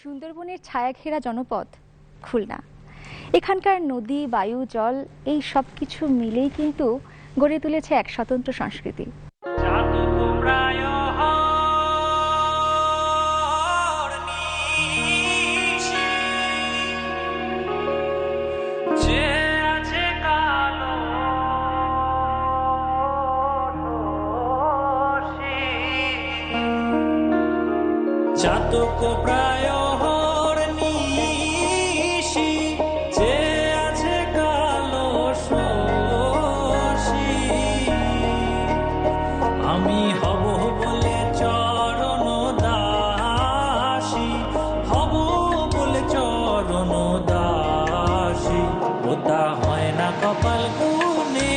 সুন্দরবনের ছায়াঘেরা জনপদ খুলনা। এখানকার নদী, বায়ু, জল এই সব কিছু মিলেই কিন্তু গড়ে তুলেছে এক স্বতন্ত্র সংস্কৃতি। চাতক প্রায় হরনিশি যে আছে কালো শশী, আমি হব বলে চরণ দাসী, হব বলে চরণ দাসী। ওটা হয় না কপাল গুনে,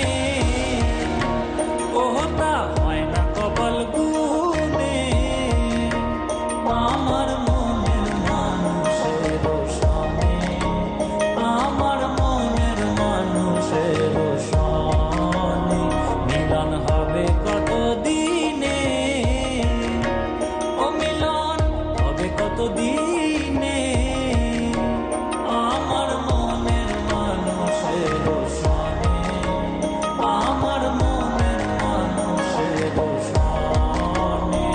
ওটা হয় না কপাল গুনে। আমার মনের মানুষের সঙ্গে, আমার মনের মানুষের সঙ্গে মিলন হবে কত দিনে, ও মিলন হবে কত দিনে। আমার মনের মানুষের সঙ্গে, আমার মনের মানুষের সঙ্গে।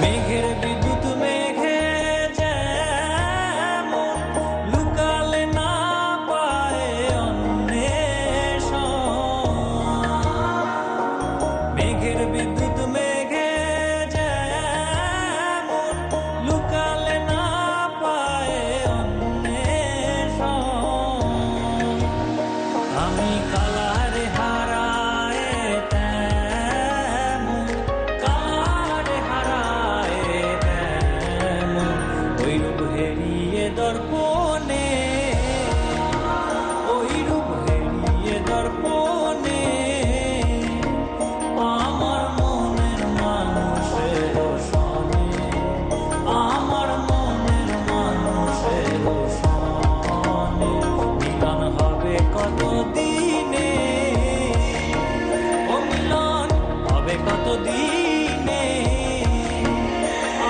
মেঘের বিদ্যুৎ মেঘে যেমন লুকালে না পায় অন্বেষণ, মেঘের বিদ্যুৎ মেঘে যেমন লুকালে না পায় অন্বেষণ। আমি কালারে হারায় তেমন, কালারে হারায় তেমন, ওই রূপ হেরিয়ে দর্পণে, ওই রূপ হেরিয়ে দর্পণে। আমার মনের মানুষের সঙ্গে, আমার মনের মানুষের সঙ্গে মিলন হবে কত দিনে, ও মিলন হবে কত দিনে।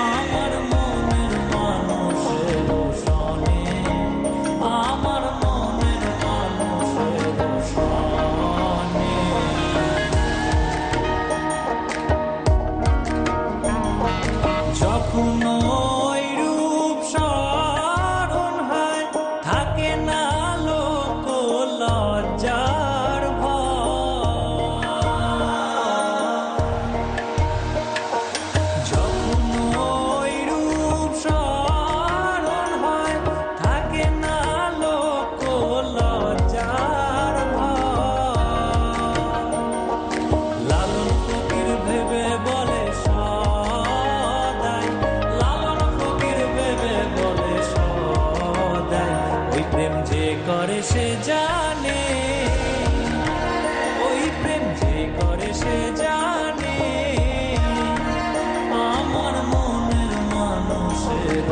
আমার মনের মানুষের সঙ্গে, আমার মনের মানুষের সঙ্গে। যখন ওই রূপ স্মরণ হয়, থাকে না লোক লজ্জার ভয়। যখন ওই রূপ স্মরণ হয়, থাকে না লোক লজ্জার ভয়। লালন ফকির ভেবে বলে সদাই, লালন ফকির ভেবে বলে সদাই, ওই প্রেম যে করে সে জানে, ওই প্রেম যে করে সে জানে। আমার মনের মানুষের